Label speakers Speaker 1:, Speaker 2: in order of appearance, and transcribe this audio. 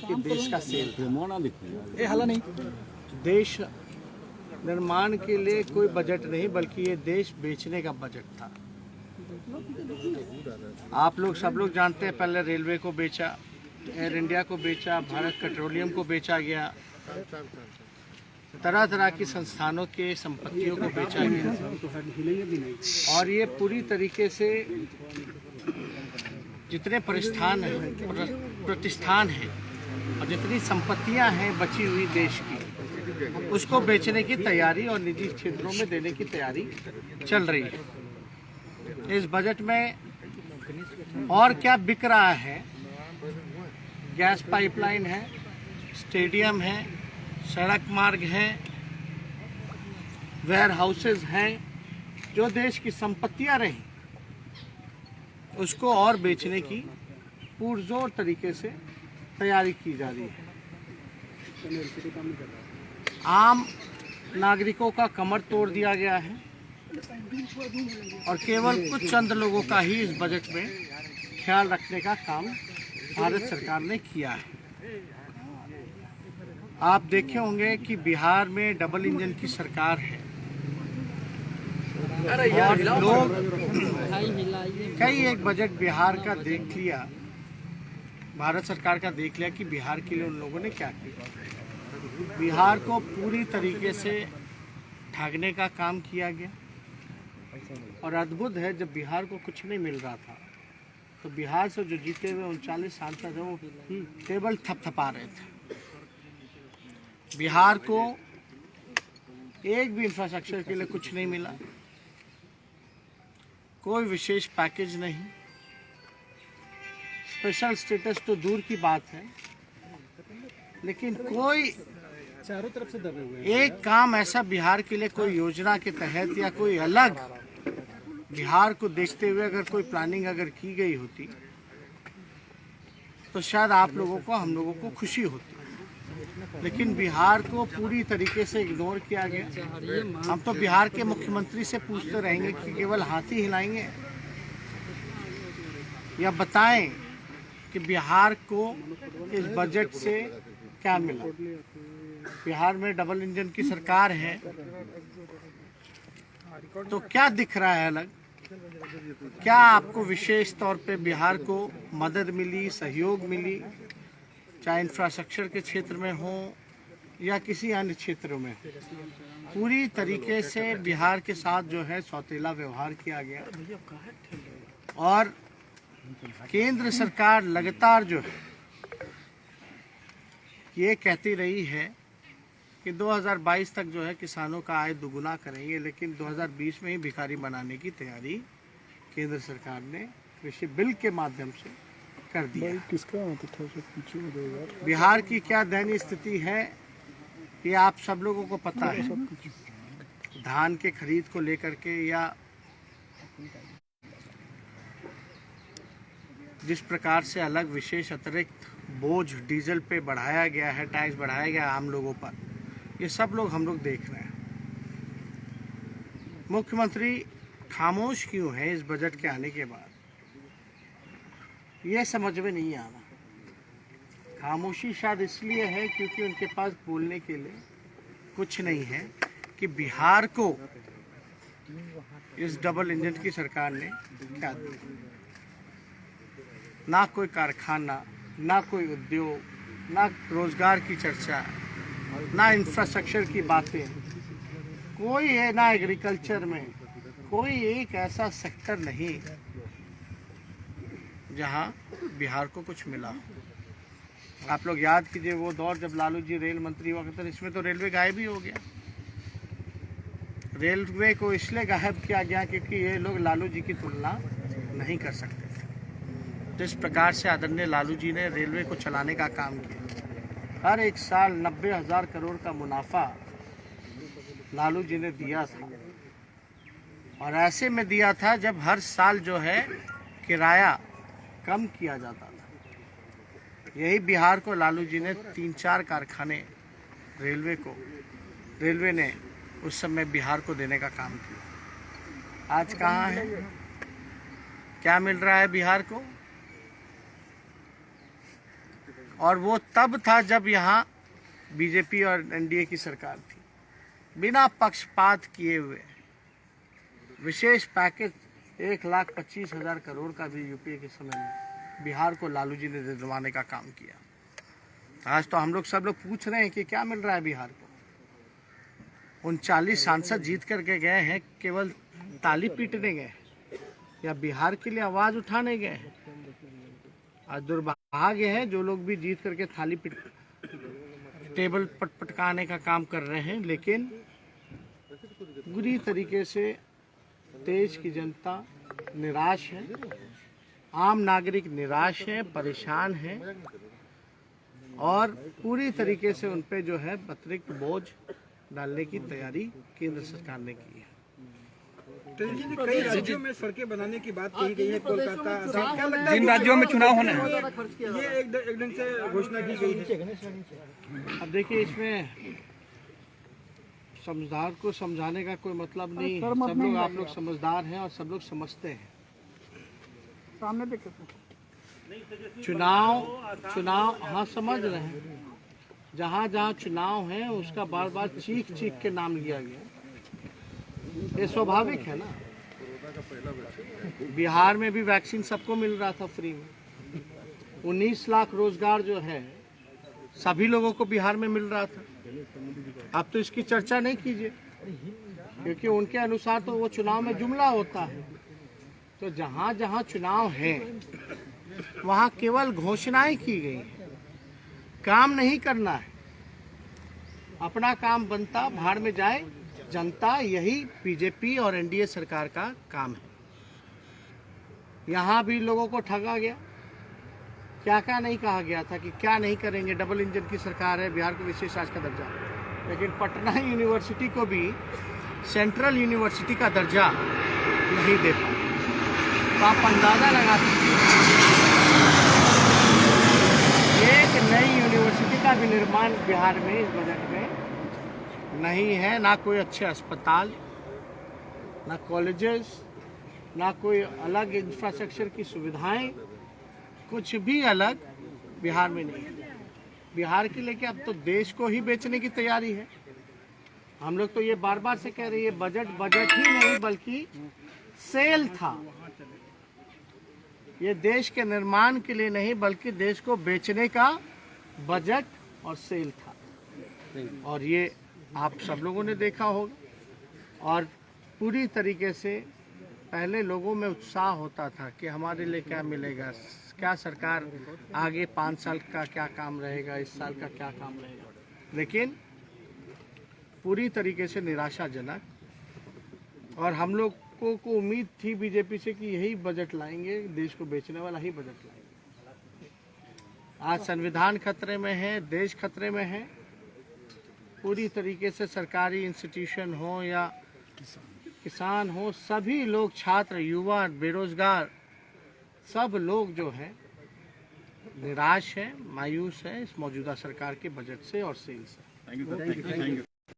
Speaker 1: कि देश का सेल था।
Speaker 2: ये हाला नहीं।
Speaker 1: देश निर्माण के लिए कोई बजट नहीं, बल्कि ये देश बेचने का बजट था। आप लोग सब लोग जानते हैं, पहले रेलवे को बेचा, एयर इंडिया को बेचा, भारत पेट्रोलियम को बेचा गया, तरह तरह की संस्थानों के संपत्तियों को बेचा गया। और ये पूरी तरीके से जितने प्रतिष्ठान हैं और जितनी संपत्तियां हैं बची हुई देश की, उसको बेचने की तैयारी और निजी क्षेत्रों में देने की तैयारी चल रही है। इस बजट में और क्या बिक रहा है? गैस पाइपलाइन है, स्टेडियम है, सड़क मार्ग हैं, वेयर हाउसेज हैं, जो देश की संपत्तियां रहीं उसको और बेचने की पुरजोर तरीके से तैयारी की जा रही है। आम नागरिकों का कमर तोड़ दिया गया है और केवल कुछ चंद लोगों का ही इस बजट में ख्याल रखने का काम भारत सरकार ने किया है। आप देखे होंगे कि बिहार में डबल इंजन की सरकार है और लोग कई एक बजट बिहार का देख लिया, भारत सरकार का देख लिया कि बिहार के लिए उन लोगों ने क्या किया। बिहार को पूरी तरीके से ठगने का काम किया गया और अद्भुत है, जब बिहार को कुछ नहीं मिल रहा था तो बिहार से जो जीते हुए 39 सांसद हैं वो केवल थपथपा रहे थे। बिहार को एक भी इंफ्रास्ट्रक्चर के लिए कुछ नहीं मिला, कोई विशेष पैकेज नहीं, स्पेशल स्टेटस तो दूर की बात है, लेकिन कोई
Speaker 2: चारों तरफ से दबे हुए
Speaker 1: एक काम ऐसा बिहार के लिए कोई योजना के तहत या कोई अलग बिहार को देखते हुए अगर कोई प्लानिंग अगर की गई होती तो शायद आप लोगों को, हम लोगों को खुशी होती, लेकिन बिहार को पूरी तरीके से इग्नोर किया गया। हम तो बिहार के मुख्यमंत्री से पूछते रहेंगे कि केवल हाथ ही हिलाएंगे या बताएं कि बिहार को इस बजट से क्या मिला। बिहार में डबल इंजन की सरकार है तो क्या दिख रहा है अलग? क्या आपको विशेष तौर पे बिहार को मदद मिली, सहयोग मिली, चाहे इंफ्रास्ट्रक्चर के क्षेत्र में हो या किसी अन्य क्षेत्रों में? पूरी तरीके से बिहार के साथ जो है सौतेला व्यवहार किया गया और केंद्र सरकार लगातार जो है ये कहती रही है कि 2022 तक जो है किसानों का आय दुगुना करेंगे, लेकिन 2020 में ही भिखारी बनाने की तैयारी केंद्र सरकार ने कृषि बिल के माध्यम से कर दिया। बिहार की क्या दयनीय स्थिति है ये आप सब लोगों को पता है। धान के खरीद को लेकर के या जिस प्रकार से अलग विशेष अतिरिक्त बोझ डीजल पे बढ़ाया गया है, टैक्स बढ़ाया गया है आम लोगों पर, ये सब लोग हम लोग देख रहे हैं। मुख्यमंत्री खामोश क्यों है इस बजट के आने के बाद, ये समझ में नहीं आ रहा। खामोशी शायद इसलिए है क्योंकि उनके पास बोलने के लिए कुछ नहीं है कि बिहार को इस डबल इंजन की सरकार ने क्या दिया। ना कोई कारखाना, ना कोई उद्योग, ना रोजगार की चर्चा, ना इंफ्रास्ट्रक्चर की बातें, कोई है ना एग्रीकल्चर में कोई एक ऐसा सेक्टर नहीं जहां बिहार को कुछ मिला। आप लोग याद कीजिए वो दौर जब लालू जी रेल मंत्री हुआ करते थे, इसमें तो रेलवे गायब ही हो गया। रेलवे को इसलिए गायब किया गया क्योंकि ये लोग लालू जी की तुलना नहीं कर सकते थे। जिस प्रकार से आदरणीय लालू जी ने रेलवे को चलाने का काम किया, हर एक साल 90,000 करोड़ का मुनाफा लालू जी ने दिया था, और ऐसे में दिया था जब हर साल जो है किराया कम किया जाता था। यही बिहार को लालू जी ने 3-4 कारखाने रेलवे ने उस समय बिहार को देने का काम किया। आज कहाँ है? क्या मिल रहा है बिहार को? और वो तब था जब यहाँ बीजेपी और एनडीए की सरकार थी। बिना पक्षपात किए हुए विशेष पैकेज 1,25,000 करोड़ का भी यूपीए के समय में बिहार को लालू जी ने दिलवाने का काम किया। आज तो हम लोग सब लोग पूछ रहे हैं कि क्या मिल रहा है बिहार को। 39 सांसद जीत करके गए हैं, केवल ताली पीटने गए या बिहार के लिए आवाज उठाने गए हैं। आज दुर्भाग्य है जो लोग भी जीत करके थाली टेबल पटपटकाने का काम कर रहे हैं, लेकिन बुरी तरीके से देश की जनता निराश है, आम नागरिक निराश है, परेशान है और पूरी तरीके से उन पे जो है अतिरिक्त बोझ डालने की तैयारी केंद्र सरकार ने की है।
Speaker 2: कई राज्यों में सड़कें बनाने की बात कही गई है। कोलकाता,
Speaker 3: जिन राज्यों में चुनाव होने हैं,
Speaker 2: ये एक ढंग से घोषणा की गई है।
Speaker 1: अब देखिए, इसमें समझदार को समझाने का कोई मतलब नहीं है। सब लोग, आप लोग समझदार हैं और सब लोग समझते हैं।
Speaker 4: सामने देख
Speaker 1: चुनाव हाँ समझ रहे हैं। जहाँ चुनाव है उसका बार बार चीख के नाम लिया गया, ये स्वाभाविक है ना। बिहार में भी वैक्सीन सबको मिल रहा था फ्री में। 19 लाख रोजगार जो है सभी लोगों को बिहार में मिल रहा था। अब तो इसकी चर्चा नहीं कीजिए, क्योंकि उनके अनुसार तो वो चुनाव में जुमला होता है। तो जहाँ चुनाव है वहाँ केवल घोषणाएं की गई हैं, काम नहीं करना है। अपना काम बनता भाड़ में जाए जनता, यही बीजेपी और एनडीए सरकार का काम है। यहाँ भी लोगों को ठगा गया। क्या क्या नहीं कहा गया था कि क्या नहीं करेंगे, डबल इंजन की सरकार है, बिहार को विशेष राज्य का दर्जा, लेकिन पटना यूनिवर्सिटी को भी सेंट्रल यूनिवर्सिटी का दर्जा नहीं दे पाए। तो आप अंदाजा लगा सकते हैं एक नई यूनिवर्सिटी का भी निर्माण बिहार में इस बजट में नहीं है। ना कोई अच्छे अस्पताल, ना कॉलेजेस, ना कोई अलग इंफ्रास्ट्रक्चर की सुविधाएं, कुछ भी अलग बिहार में नहीं है। बिहार के लिए क्या, अब तो देश को ही बेचने की तैयारी है। हम लोग तो ये बार बार से कह रहे हैं, ये बजट ही नहीं बल्कि सेल था। ये देश के निर्माण के लिए नहीं बल्कि देश को बेचने का बजट और सेल था। और ये आप सब लोगों ने देखा होगा। और पूरी तरीके से पहले लोगों में उत्साह होता था कि हमारे लिए क्या मिलेगा, क्या सरकार आगे 5 साल का क्या काम रहेगा, इस साल का क्या काम रहेगा। लेकिन पूरी तरीके से निराशाजनक। और हम लोग को उम्मीद थी बीजेपी से कि यही बजट लाएंगे, देश को बेचने वाला ही बजट लाएंगे। आज संविधान खतरे में है, देश खतरे में है। पूरी तरीके से सरकारी इंस्टीट्यूशन हो या किसान हो, सभी लोग, छात्र, युवा, बेरोजगार, सब लोग जो है निराश है, मायूस है इस मौजूदा सरकार के बजट से और सेल से।